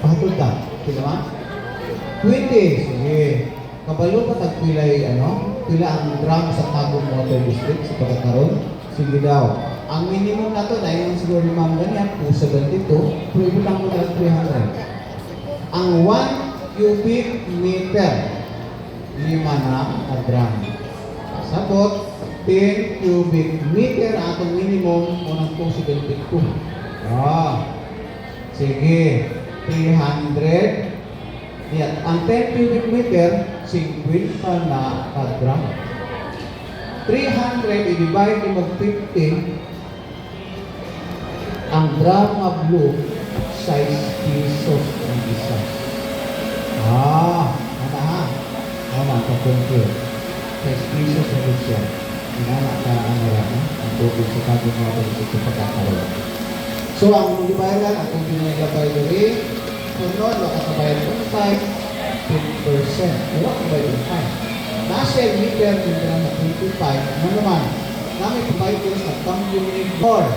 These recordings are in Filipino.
Patod ka. Kila man? 20. Sige. Kabalo pa tagpilay, pila ang drum sa Tagum Water District sa pagkakaroon. Sige daw. Ang minimum na to, na yung siguro ni Ma'am ganyan, 272, pero ibulang mo na 300. Ang 1 cubic meter, 5 na drum. Sagot, 10 cubic meter ang atong minimum, unang 272. Sige, 300. Yan. Ang 10 cubic meter, 50 na drum. 300 i-divide mo 50, ang drum nga blue, 6 pesos ang isa. Ano ha? Ano, pa-compute. 6 pesos ang isa. Inana ka ang tubig sa Tagum Water District sa pagkakaroon. So, ang dibayaran, ang kung pinagabay dali, sunod, makakabayad ng 5, 10%. Wala ka bayad ng 5. Nasa meter, yung na 25, ano naman, namin kabayad sa Tangyong Igor.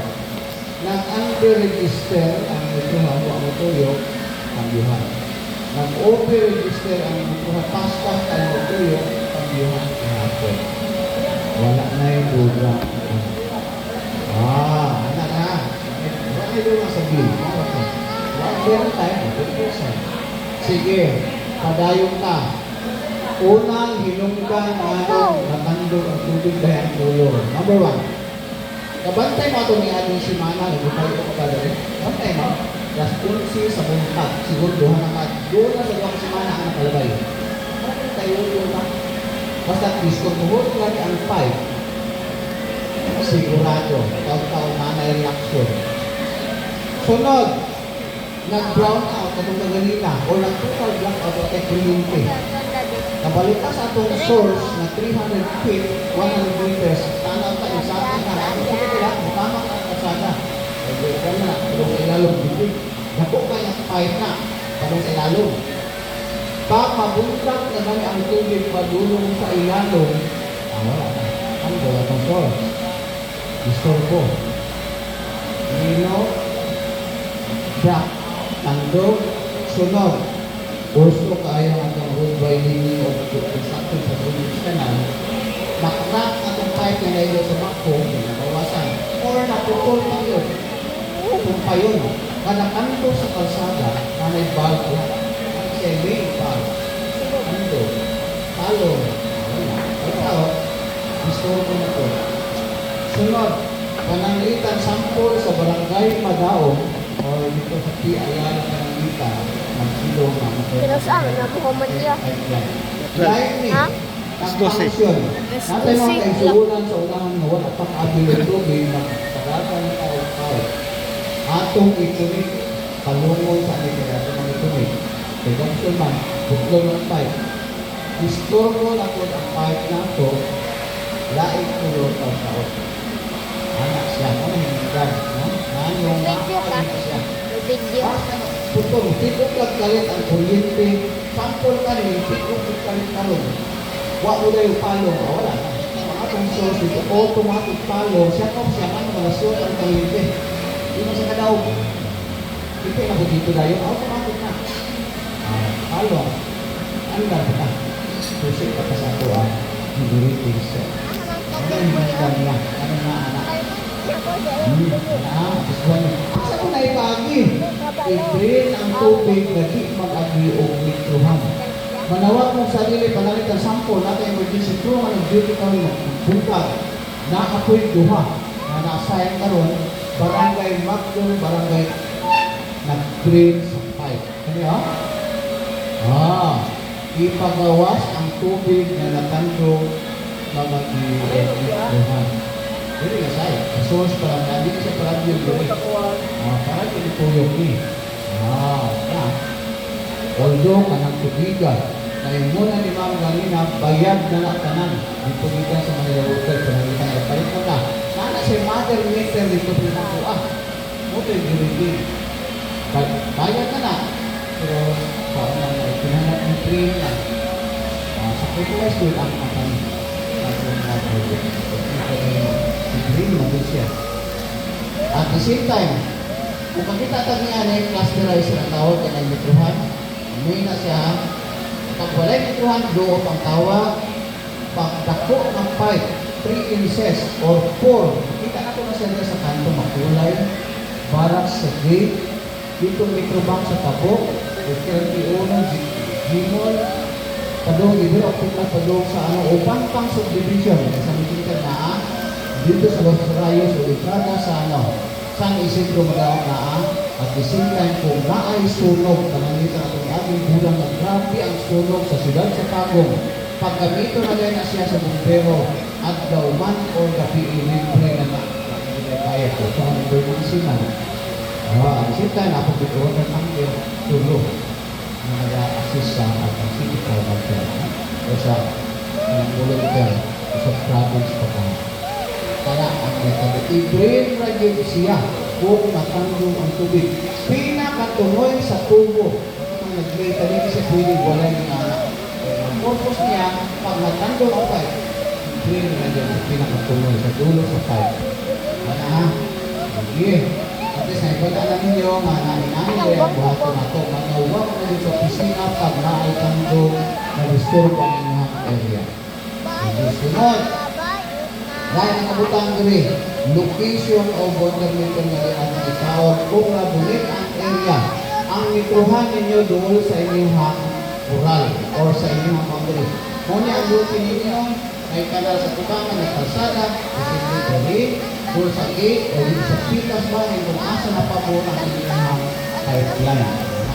Nag-under-register ang mutuhan o ang mutuyo, ang yuhan. Nag-over-register ang mutuhan, pastas ang mutuyo, ang yuhan kahapon. Wala na yung duga. Ano na? Wala na yung duga sa bill. Wala tayo, 10%. Sige, padayong ka. Unang hinunggan natando ang tubig dahil ang tulong. Number 1. Kabantay mo ito ni Ading Simana, nagutay ko pa rin. Kabantay mo, das 11 sa buntag, siguro doon na doon na sa doon Simana ang nakalabay. Bakit tayo yun ba? Basta at least, kung tuhod lagi ang 5, sigurado, taon-taon na na-reaction. Sunod, nag-brown out katong kaganina, o nag-total blackout o kuryente. Nabalita sa atong source na 300 feet, 100 meters, tanaw ka sa atin na, ano sa kaya, mukama ka ang kasada. Ay, ito na, talong sa ilalong, bibig. Naku kaya 5 na, talong sa ilalong. Pag mabuntag na kami ang tubig padulong sa ilalong, wala na. Ano ba itong source? Restore ko. Nino, drop, tandog, sunod. Gusto kaya atong road widening o construction sa tubig kanal, makrak atong pipe na naiyo sa bako, nabawasan, or naputol pa yun. Kung pa yun, kanakanto sa kalsada, kanay valve, ang siya may valve, kanto, talong, ikaw, gusto ko na po. Sunod, pananglitan sampol sa barangay Madaong, o dito sa PIR pananglitan, magsilong ang Pero saan? Nabuhaman niya. Lain ni, nagpangsyon. Natin mga kaisulan sa ulangan na wala pang abilong tubig, magpagagan ng tao-tao. Atong ikunik, kalungon sa amin kaya atong mga ikunik. Pagkangsyon man, buklong ng pipe. Istorbo na po ang pipe na ito, laing kulong tao-tao. Anak siya, ano yung gag, no? Nanong makakalik siya. Video. Putong, tikot lang kalit ang kuryente. Sampol ka rin, tikot lang kalit kalong. Wala mo na yung palong, wala na. Mga atong source dito, automatic palong, siya ko siya man malasyon ang kuryente. Hindi mo siya kadaw. Ito na po dito na yun, automatic na. Palong, ano na po na? Pusik ka pa sa ako ang hibiritin siya. Ano yung mga niya? Ano na anak? Asa ko na ipagi? I-drain ang tubig na di mag-agi o mitruhan. Manawag mong sarili, panalit ang sample natin emergency crew, ang duty kami buntag na apoy duha na na-assign karon barangay Magdon, barangay nag-drain sa pipe. Ano ipagawas ang tubig na natando mag-agi o mitruhan. Jadi nggak saya, source para tadi saya pernah bilang, para jadi tuyok ni, nah, although kanang tubigan, kaya muna ni Ma'am kanina bayad na naktanan, ang tubigan sa Manila Hotel, panalitan ay palit mo na, nana si mother meter dito pinakuha, mo ito yung dirigin, bayad na na, pero parang pinanap ng train na, sa Kutulas doon ang kapag green mo din siya. At the same time, Kung makita tayo niya na yung clusterize na tawag ka ng metrohan, may na siya, pag walay metrohan, doon ang tawag, pagdako ng pipe, 3 inches or 4. Kita na ko na siya sa kanto makulay, barak sa gate, dito metrobank sa tabok, o Gimol, padong iba o kita padong sa upang pang subdivision sa mitingan na dito sa Los Rayos o entrada sa sang isentro magawang na at the same time kung naay sunog panangitan at ang ating bulang na grabe ang sunog sa siyudad sa Tagum paggamito na rin na siya sa bumbero at dauman o gabi libre na kaya ko sa emergency na ang same time napagbitawan ng tangkir tulog na nag-assist sa ating city council o sa volunteer sa province pa pa. Para ang i-drain na yun siya kung natanggong ang tubig. Pinakatunoy sa tubo. Kung nag-drain ka siya pwede wala yung anak. Ang purpose niya, pag natanggong ang pipe, i-drain na yun sa pinakatunoy sa dulo sa pipe. Para ha? Sige. At least naipala na ninyo, namin rin, buhat ko na ito. Manawag na yun sa opisina pag naaitanggong na-disturb ang inyong area. Hindi sunod. Dahil ang kabutang diri, location of water meter na rin ang itawag kung nabulit ang area. Ang mitruhan ninyo doon sa inyong rural or sa inyong boundary. Muna ang lupi ninyo ay kanal sa tubangan ng kalsada, posibleng dali, doon sa gate o dito sa pitas ba, kung asa na pa po ang inyong pipeline.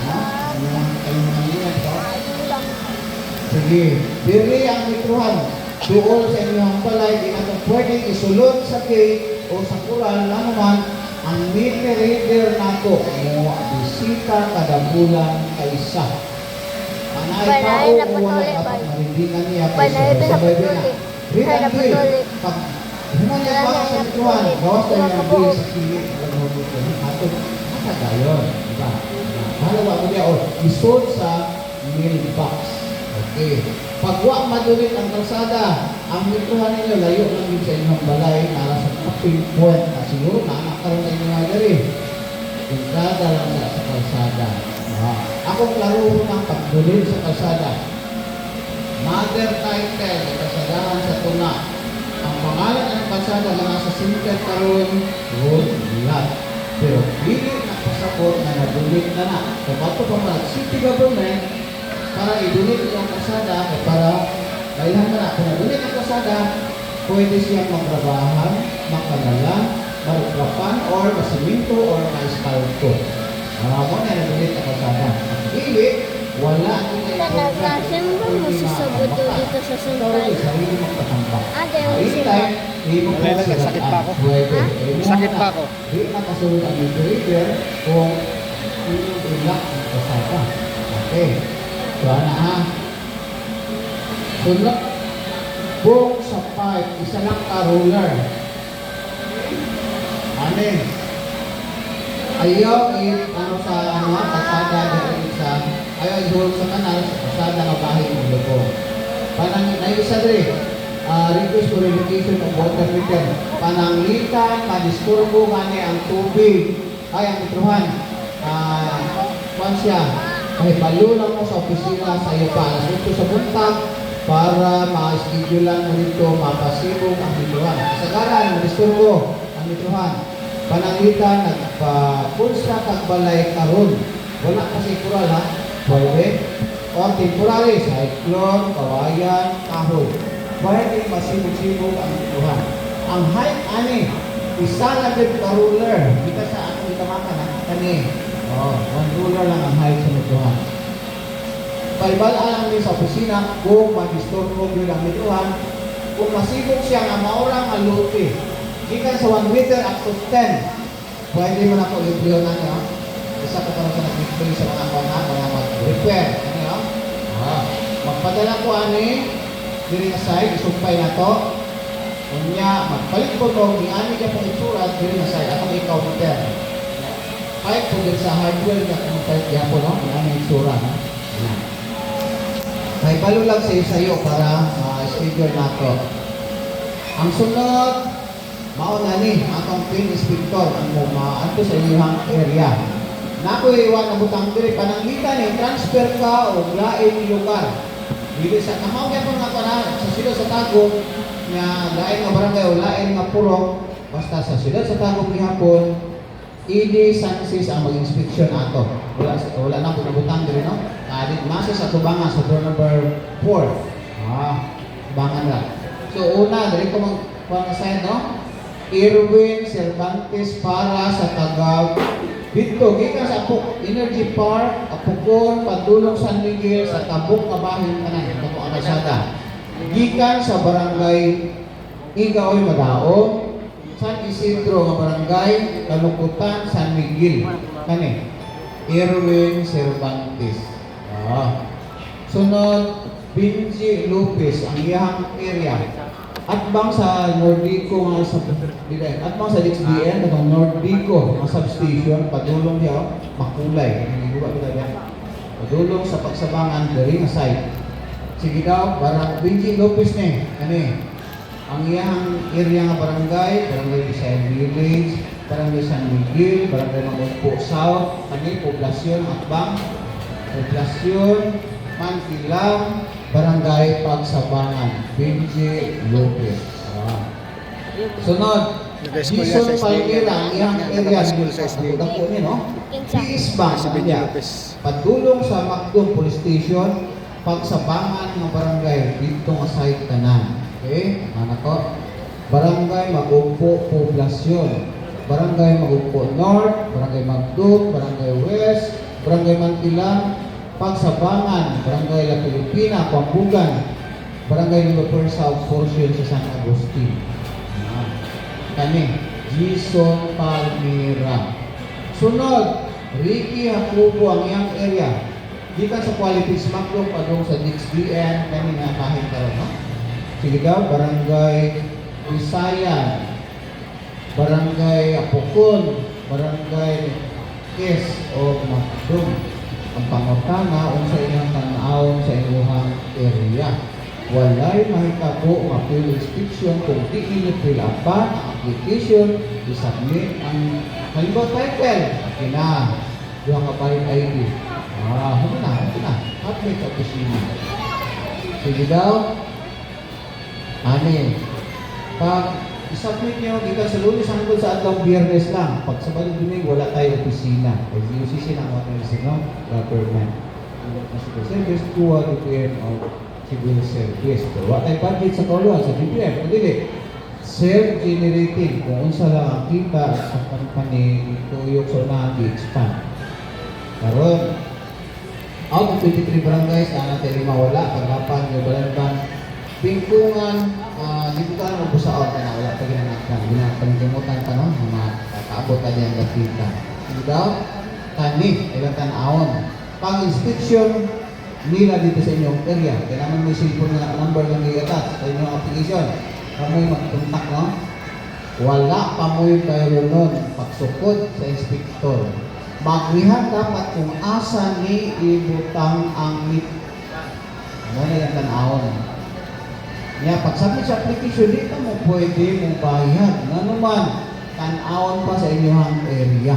Ano ang kayong nangyayad ko? Sige, diri ang mitruhan. Doon sa inyong balay, di natin pwedeng isulod sa gate o sa kural na naman ang meter reader nato mo bisita kada bulan kaisa. Anay tao o wala dapat marindigan niya kaysa sa baby na. Read and bill. Pag hinanya pa sa lituan, gawas tayo ng bill sa kilit. Alam mo dito, ato, nakagayon. Diba? Halawa mo niya, o isod sa mailbox. Okay. Pagwa madulit ang kalsada, ang mituhan ninyo, layo lang din sa inyong balay, nara sa tapping point na siguro na nakakaroon na inyo nga gari. Entrada lang sa kalsada. Akong klaro ng pagdulit sa kalsada. Mother title, kasadahan sa tuna. Ang pangalan ng kalsada na nasa center karon, road lot. Pero hindi nakasapot na nadulit na na. So, bato pa pala, city government, para idulit yung kalsada para kailangan na kung nadulit ang kalsada pwede siyang magtrabahan, makanala, marukrapan or masiminto or ma-espalto. Mo na nadulit ang kalsada. Hindi, wala Talaga, siyempre mo sasabot dito sa sentral. Sarili magpatambak. Hindi Hindi mo Sakit pa ako. Pwede. Sakit pa ako. Hindi nakasunod ang meter kung ilak ang kalsada. Okay. So, ha? Sunod, buong sa pipe, isa lang ka-roller. Amen. Ayaw sa kasada dahil sa, ayaw i-hold sa kanal, sa kasada ng bahay ng lupo. Panang, naisa rin, request for relocation of water meter. Pananglitan, madisturbo gani ang tubig, ay ang mitruhan. Kwan siya, ay balo lang mo sa opisina sa iyo pa. Ito sa buntag para ma-schedule lang mo dito, mapasibog ang mitruhan. Kasagaran, madisturbo ang mitruhan. Pananglitan, nagpa-pulsa kagbalay karon. Wala kasi kural ha. Pwede. O temporary, cyclone, kawayan, kahoy. Pwede masibog-sibog ang mitruhan. Ang height, ani, isa lang din ka-ruler. Kita sa aking itamakan ha. Kani. One ruler lang ang height sa mitruhan. Paibalaan lang din sa opisina kung mag-disturbo yun ang mitruhan. Kung masibog siya nga maurang ang luti. Gikan sa 1 meter up to 10. Pwede mo na po i-view na niyo. Isa ka parang sa nag-display sa mga mga mag-repair. Ano? Magpadala ko ani diri na side, isumpay na to. Kunya, magpalit po ko, ni ani ka pong itsura diri na side. Ako i-counter. Kahit po din sa hardware na kung kahit kaya po, no? Ni ani itsura. May balo lang sa iyo para ma-schedule na to. Ang sunod, Mao na ni atong pin inspector ang mo maadto sa inyong area. Nako iwan na butang diri pananglitan ni transfer ka og laing lugar. Dili sa kamaw gyapon nga para sa silo sa Tagum nga lain nga barangay o lain nga purok basta sa silo sa Tagum gihapon ED Sansis ang mag-inspeksyon ato. Wala na po nabutang diri no. Kadit masa sa tubangan sa door number 4. Tubangan ra. So una diri ko mag-assign no. Irwin Cervantes para sa Tagaw dito gikan sa Apok Energy Park, Apokon, Padulong San Miguel sa Tabok Kabahin kanan kato ang kalsada. Gikan sa barangay Igaoy Madaon, San Isidro nga barangay, Kalukutan, San Miguel. Kani Irwin Cervantes. Sunod Benji Lopez ang iyang area. Atbang sa Nordico nga sa atbang sa DXDN katong Nordico nga substation padulong diha makulay giguba kita diha padulong sa pagsabangan diri nga site. Sige daw barang Benji Lopez ni ani ang iyang area nga barangay Bisayan Village, barangay San Miguel, barangay Mangudpo South, kani poblasyon atbang poblasyon Mantilang, barangay Pagsabangan, Benji Lopez. Sunod, Jason Palmira, ang iyang area dako ni no. Piis Bank niya. Padulong sa Macdon Police Station, Pagsabangan ng barangay dito nga site kanan. Okay? Ano ko? Barangay Magugpo Poblasyon, Barangay Magugpo North, Barangay Magdum, Barangay West, Barangay Mantilang, Pagsabangan, Barangay La Pilipina, Pambugan, Barangay Liverpool South portion sa San Agustin. Kami, Jason Palmira. Sunod, Ricky Jacobo ang iyang area. Gikan sa Quality Smackdown padung sa DXDN kami nga bahin karon no. Sige daw, Barangay Bisayan, Barangay Apokon, Barangay Kes o Macdum. Ang pangutana unsa inyong tan-awon sa inyong area. Walay mahitabo nga fill inspection kung di inyo fill up pa ang application, isubmit ang halimbawa title, kina yung kapalit ID. Huwag na. Update sa opisina. Sige daw. Ani, pag isubmit nyo, gikan sa Lunes hanggang sa adlaw Biyernes lang. Pag sa balik Domingo, wala tayo opisina. Pag UCC ng mga government. Civil service, kuha DPM o civil service. Pero wala tayo budget sa kauluan, sa DPM. Kung dili, self-generating. Kung unsa lang ang kita sa company, ituyok sa unahan, i-expand. Karon, out of 23 barangays, natin mawala. Paglapan, yung balanban, Pingkungan, dito ka naman po sa out na wala pa ginanaktan. Ginapanimutan ka no, makaabot ka dyan na kita. Hindi daw, tani, ilang tanawon. Pag-inspection nila dito sa inyong area, kailangan may cellphone na number lang i-attach sa inyong application. Kamoy mag-contact no? Wala pa mo'y kayo nun pagsukod sa inspektor. Magrihan dapat kung asa ni ibutang ang meet. Ano na yung tanawon? Pag submit sa application, di ka mo pwede mong bayad. Ano man, tan-awon pa sa inyong area.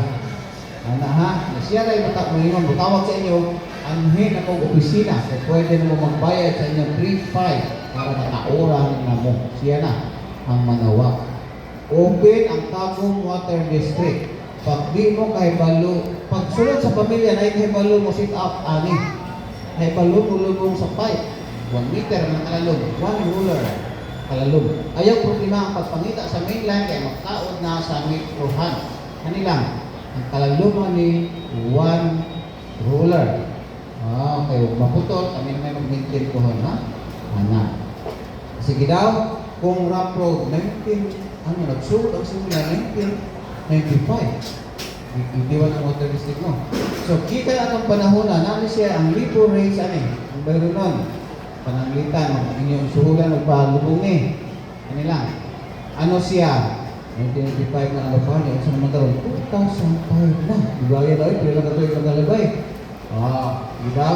Ano ha? Siya na ibatak mo yun. Butawag sa inyo, anhin akong opisina. Kung pwede na mo magbayad sa inyong 3-5 para mataurahan na mo. Siya na ang manawag. Open ang Tagum Water District. Pag di mo kahibalo, pag sulod sa pamilya na kahibalo mo sit up, ani. Kahibalo mo lulong sa pipe. 1 meter ng kalalog, 1 ruler kalalog. Ayaw problema ang pagpangita sa mainland kaya magtaod na sa metrohan. Kanilang, ang kalalog ni 1 ruler. Okay, maputol, kami naman mag-maintain ko ha? Sige daw, kung rough road, nagsuot ang simula, 1995. Idiwan ang water district mo. So, kita atong panahon na, namin siya ang lipo rates, ang bayro nun. Pananglitan, ang inyong suhulan, magpalubong Kanilang, ano siya? 1995 na ano pa niya, sa naman karoon, 2005 na. Ibaya daw, pero lang ito yung nagalabay. Diba?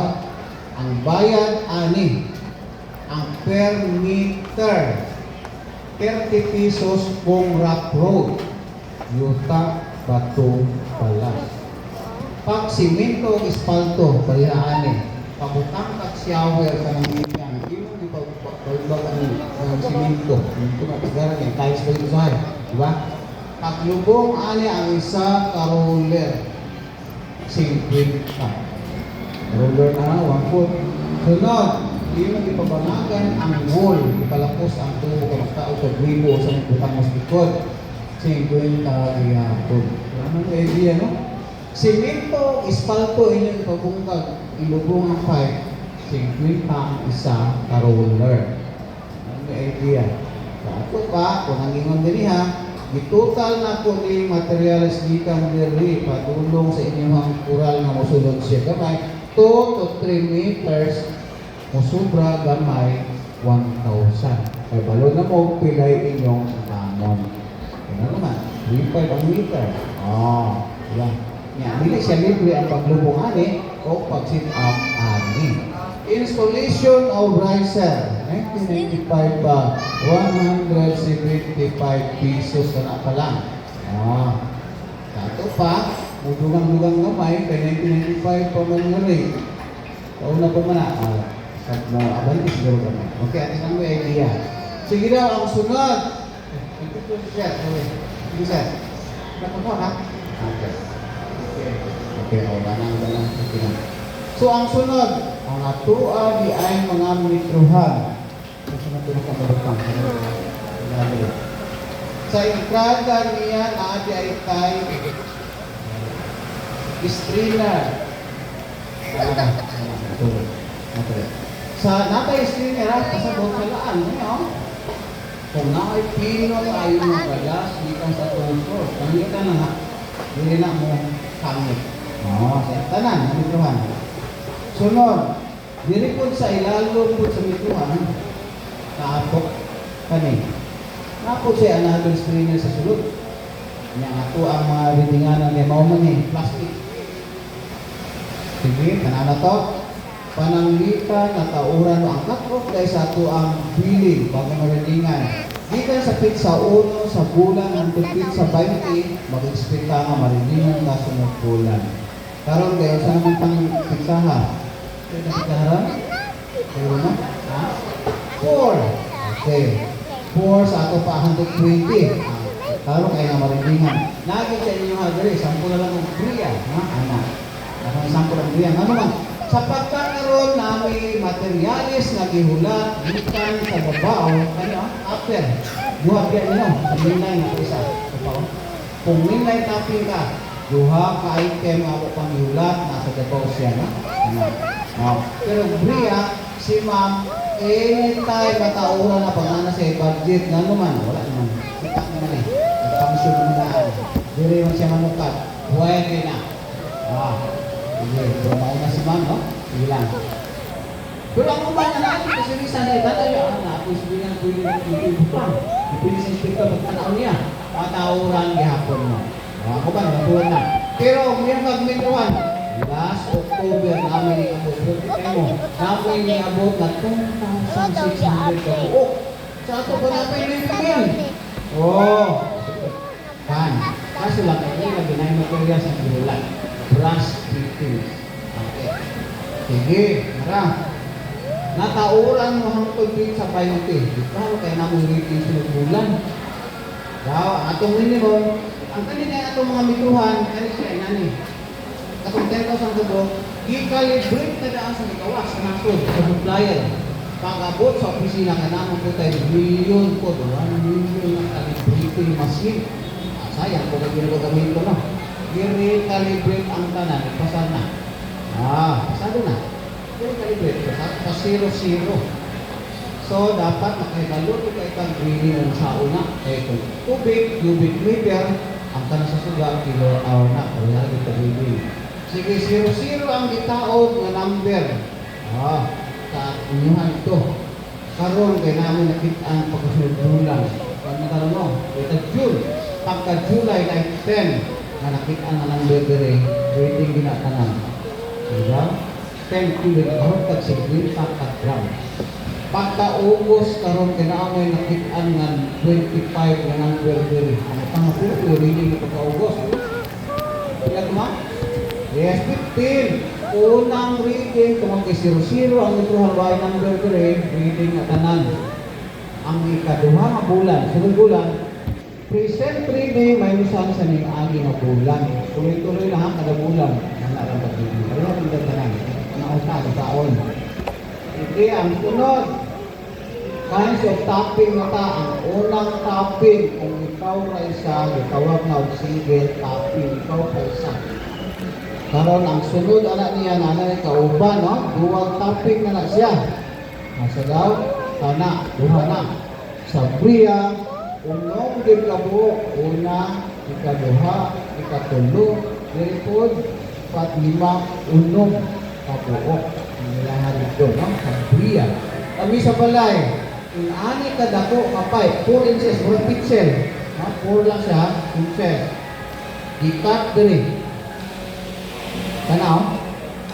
Ang bayad, ang per meter. 30 pesos kung rock road. Yuta, bato, balas. Pag simento, espalto, balihaan eh. Pabutang kag shower ka ng inyang, yung di ba ang simento. Ito na, pagkaran yan, tiles ba yung usahay. Diba? Paglubong ani ang isa ka roller. 50. Roller na, 1 foot. Sunod, hindi mo ipabanagan ang wall. Ipalapos ang tubo ka magtao sa gribo sa butang mas likod. 50 gihapon. Ano ang idea, no? Simento, espalto, inyong ipabungkag, ilubong ang pipe, 50 ang isa ka roller. Ano ang idea? Sa ato pa, kung nangingon din ha, itotal na po ni materials gikan diri padulong sa inyong kural nga mosulod siya gamay 2 to 3 meters mosobra gamay 1,000. Kaya balo na mo pilay inyong namon. Ano naman? 3.5 ang meter. Yan. Yan. Dili siya libre ang paglubong ani o pag-sit up ani. Installation of riser. 1995 ba? 175 pesos ka na pa lang. Kato pa, mudugang-dugang gamay, kay 1995 pa man nga rin. Kauna pa man na. Abanti siguro kami. Okay, atin mo yung idea. Sige daw, ang sunod. Sige, sir. Nakuha na? Okay. Okay, banang. Okay. So, ang sunod, ang atua di ay mga metrohan. Sa entrada niya, naadi ay kay strainer. Sa natay strainer, pasabot sa laan. Kung naay pino ay mga balas, ikan sa tungkol. Pangita na nga, hindi na mo hangit. Sa tanan, metrohan. Sunod, diri po sa ilalong po sa metrohan, kaapok kani. Napo siya another screener sa sulod. Yang ato ang mga readinganan ni Mauman plastic. Sige, kanana to. Pananglitan na tauran ang katrok dahil sa ato ang billing bago mareadingan. Gikan sa pizza 1 sa bulan ang pizza sa 20, mag-expect ka nga mareadingan ka sunod bulan. Karon dahil sa naman pang pizza ha. Kaya na pizzahan? Kaya na? 4. Okay. 4 sa ato pa 120. Karon kaya na marindingan. Naging sa inyo ha, dali, 10 na lang ng kriya. Anak. Ako 10 ng kriya. Ano man? Sa pagkakaroon namin materialis na gihulat, gikan sa babaw, after, buhat yan nyo, sa minay na isa. Kung minay taping ka, duha ka item ako pang gihulat, nasa babaw siya na. Pero Bria, si ma'am, anytime matauran na pangana sa budget na naman, wala naman. Itak naman eh. Nagpangsyon naman na. Diri man siya manukat. Pwede na. Sige. So, mauna si ma'am, no? Ilan. Pero ang uman na natin, kasi minsan na itatayo, ako sabihin nga pwede na butang. Pwede sa inspektor, magtanaw niya. Matauran gihapon mo. Ako ba, natuwan na. Pero, mayroon magmintuan. Last October namin iabot. Mo, namin iabot na 2,600 ka buok. Sa ato ba na pinipin? Kan. Kaso lang, ito yung ginay materials ang ginulat. Brass fittings. Okay. Sige, mara. Natauran mo hangtod din sa 20. Ikaw, kaya namin rating sunod bulan. Atong minimum, ang kanina atong mga mitruhan, kanina siya nani. Katong 10,000 tubo, i-calibrate na daan sa ikawas, sa nasod, sa supplier. Pag-abot sa opisina ka naman po tayo, milyon po, 1 million na calibrating machine. Sayang po na ginagagamit ko, no? I-recalibrate ang tanan, pasal na. Pasado na. I-recalibrate, sa 0-0. So, dapat makaibalot ka itang drilling sa una. Kaya kung tubig, cubic meter, ang tanan sa suga, kilo-hour na. Kaya ito drilling. Sige, 0-0 ang gitaod na number. Sa inyuhan ito. Karoon, kaya namin nakita ang pagkasunod bulan. Pag nagkaroon mo, ito June. Pagka-July 10, na nakita na ng bebere, rating ginatanan. Diba? 10 kilo, kahit kag 50 gram. Pagkaubos karon kinaamay nakit-an nga 25 nga number diri. Ang tanga po reading ni pagkaubos. Pila ma? Yes, 15. Unang reading kung kay 00 ang ito halway number diri, reading na tanan. Ang ikaduha nga bulan, sunod bulan, present reading may usan sa ning agi nga bulan. Tuloy-tuloy na ha kada bulan. Ang narapat dito. Kaya ang tanan. Ang usa taon. Hindi, ang sunod, kinds of topping na ta. Ang unang topping, kung ikaw na isa, itawag na single topping, ikaw pa isa. Karon ang sunod, anak niya, nanay kauban, no? Duwag topping na siya. Nasa daw, kana, duha na. Sa Bria, unong din kabuok, una, ikaduha, ikatulo, diripod, patlima, unong kabuok. Nilahan ito, no? Sabriya. Kami sa balay, kung ani ka dako, kapay, 4 inches, 4 pixel. 4 lang siya, inches. Ikat diri. Tanaw,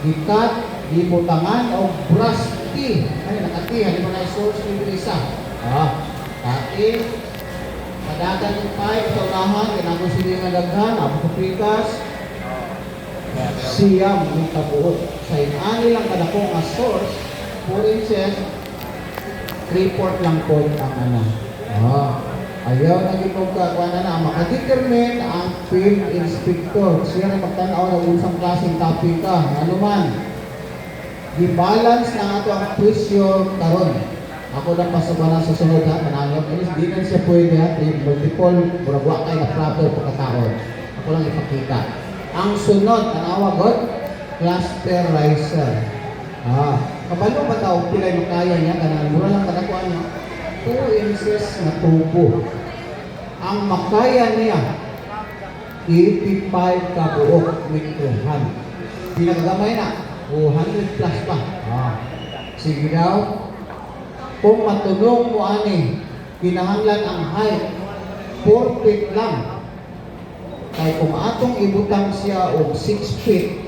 ikat, dibutangan, o brush tea. Ay, nakati, halima na source ni isa. Kati, kadagan yung pipe, sa unahan, kinagos sila nga daghan, apokapikas, siyam yung tabuot. Sa inani lang kadako nga source, 4 inches, 3/4 lang po ang ayaw na gitong kakuha na makadetermine ang field inspector. Siya na magtanaw na unsang klaseng topic ka. Ano man, i-balance na ato ang presyo karon. Ako na pasabana sa sunod ha, kanangyo. Di na siya pwede ha, multiple, buragwa kay na proper pagkataon. Ako lang ipakita. Ang sunod, tanawa God, clusterizer. Kabalo ba tao, pilay makaya niya, kanang mura lang kanakuan niya. 2 inches na tubo. Ang makaya niya, 85 kabuok mikrohan. Pinagamay na, 200 plus pa. Sige daw, kung matulong mo ani, kinahanglan ang height, 4 feet lang. Kaya kung atong ibutang siya o 6 feet,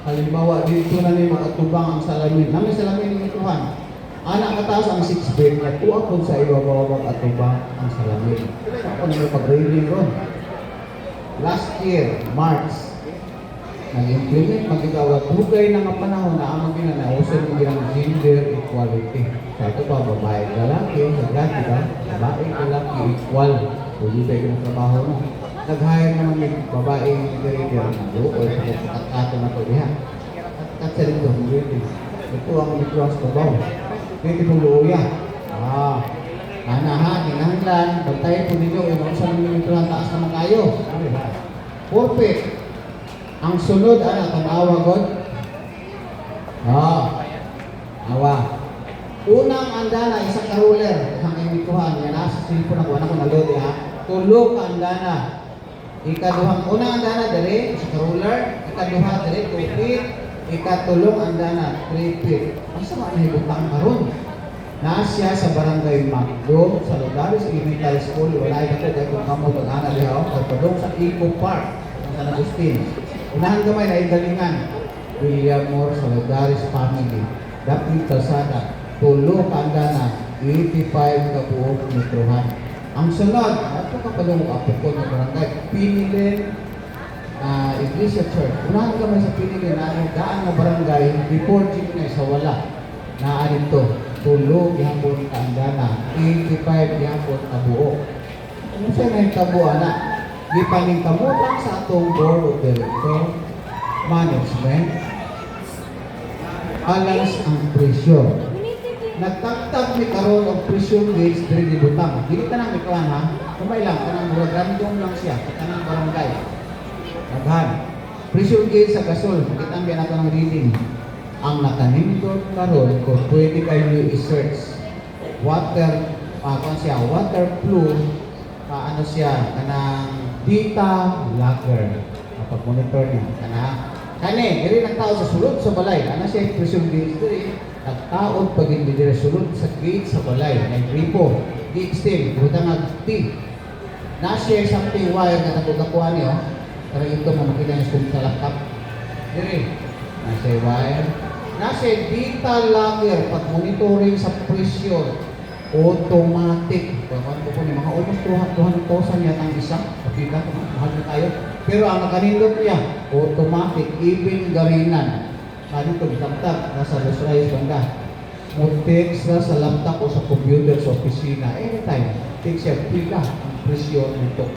halimbawa dito na ni makatubang ang salamin. Namin salamin ni Tuhan. Anak kataas ang 6 feet, natuwa po sa ibabaw atubang ang salamin. Ako na pag-railing ron. Last year, March, nag-implement, mag-igawat, hugay na nga panahon na amang ginanausan ng ginang gender equality. Sa ito pa, babae lalaki, sagati ba? Babae lalaki equal. Pwede tayo ng trabaho na. Nag-hire naman yung babaeng director na doon sa pagkakato na ito diha. At sa rin doon, ito ang mitros ko ba? Ito pong luya. Anahan, hinahanglan, bantayan po ninyo, yung sa mga mitros taas naman kayo. 4 feet. Ang sunod, tanawa God. Awa. Unang andana, isang karuler, isang imituhan, yan nasa silipon ako, anak ko nalodi ha. Tulog ang andana. Ikaduhang unang andana dali, sa ruler, ikaduha dali, 2 feet, ikatulong andana, 3 feet. Ang sama na hibutang karon. Nasya sa barangay Magdo, sa Lodaris Elementary School, wala ito dahil kung kamo pag-ana lihaw, pagpadong sa Eco Park, ng San Agustin. Unahan gamay na igalingan, William Moore sa Lodaris Family. Dapit kalsada, tulong andana, 85 kabuok mikrohan. Ang sunod, ito kapadong apokon ng barangay, Pinilin Iglesia Church. Unahan kami sa Pinilin na daan na barangay before Jimmy sa wala. Naarin to, tulog ihapon ka andana, 85 ihapon kabuok. Ano siya na yung kabuo na? Di paning kamutan sa atong board of director, management, balance ang presyo. Nagtagtag ni karon og presyo gauge diri gibutang. Dili ka nang ikuan ha. Kumay lang kanang mura random lang siya sa kanang barangay. Daghan. Presyo gauge sa gasol, kita ang nato ng reading. Ang nakanindot karon ko pwede kayo i-search water water flow ano siya kanang data logger. Kapag monitor niya kani diri nagtao sa sulod sa balay. Ana siya presyo gauge diri. Nagtaod pag hindi dira sulod sa gate sa balay, nag-gripo, di-extend, butang nag-T. Na-share something wire na nakukakuha niyo, para ito mamakita niyo sa laptop. Diri, na-share wire, nasa vital logger, pag monitoring sa presyon, automatic. Pagkakaan ko po ni mga almost 200,000 yata ang isa. Kapita ko, mahal na tayo. Pero ang nakanindot niya, automatic, even garinan. Ano ito, ditagtag, nasa Los Reyes banda. Mo-text na sa laptop o sa computer sa opisina. Anytime, text siya, pila ang presyon nito.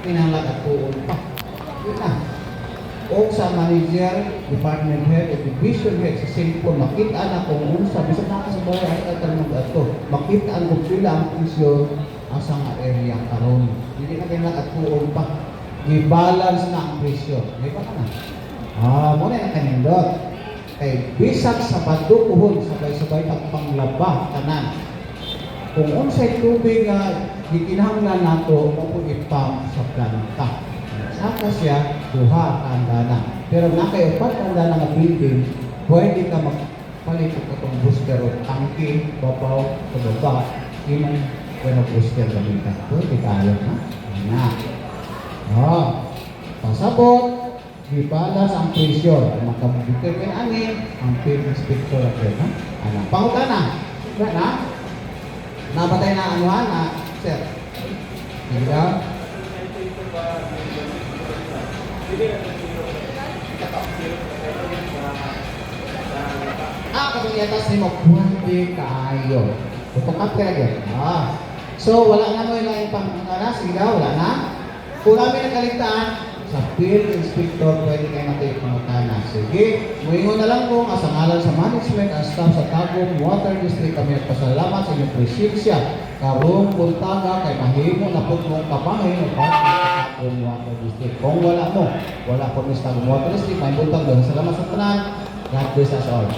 Pinanglag at tuon pa. Yun na. O sa manager, department head, o division head sa cellphone, makita na kung unsa, bisa na sa bahay, ay tatanong ato. Makita ang kung pila ang presyon asa nga area karon. Hindi na pinanglag at tuon pa. I-balance na ang presyon. Di ba ka na? Muna yung kanindot. Kay bisag sa padukuhon sabay-sabay pagpanglaba tanan. Kung unsay tubig nga gikinahanglan nato mo ipam sa planta. Saka siya duha ka andana. Pero nakay upat ka andana nga building, pwede ka magpalit og katong booster o tangke babaw sa baba. Imong bueno booster gamitan. Pwede kayo na. Pasabot dibalas ang presyon, makadetermine ani ang field inspector natin, ha? Ano? Pangutana. Na? Nabatay na anuhan na, sir. Hindi ka? Kapag yatas ni mo, pwede kayo. Tutukap ka lagi. So, wala na mo yung pang-aras, wala na. Kung namin nakaligtaan, sa field inspector, pwede kayo natin pangutana. Sige, muingon na lang kung sa ngalan sa management at staff sa Tagum Water District, kami nagpasalamat sa inyong presensya. Karong buntaga kay mahimo na po mong kabahin o parte sa Tagum Water District. Kung wala mo, wala po sa Tagum Water District, may buntag doon. Salamat sa tanan. God bless us all.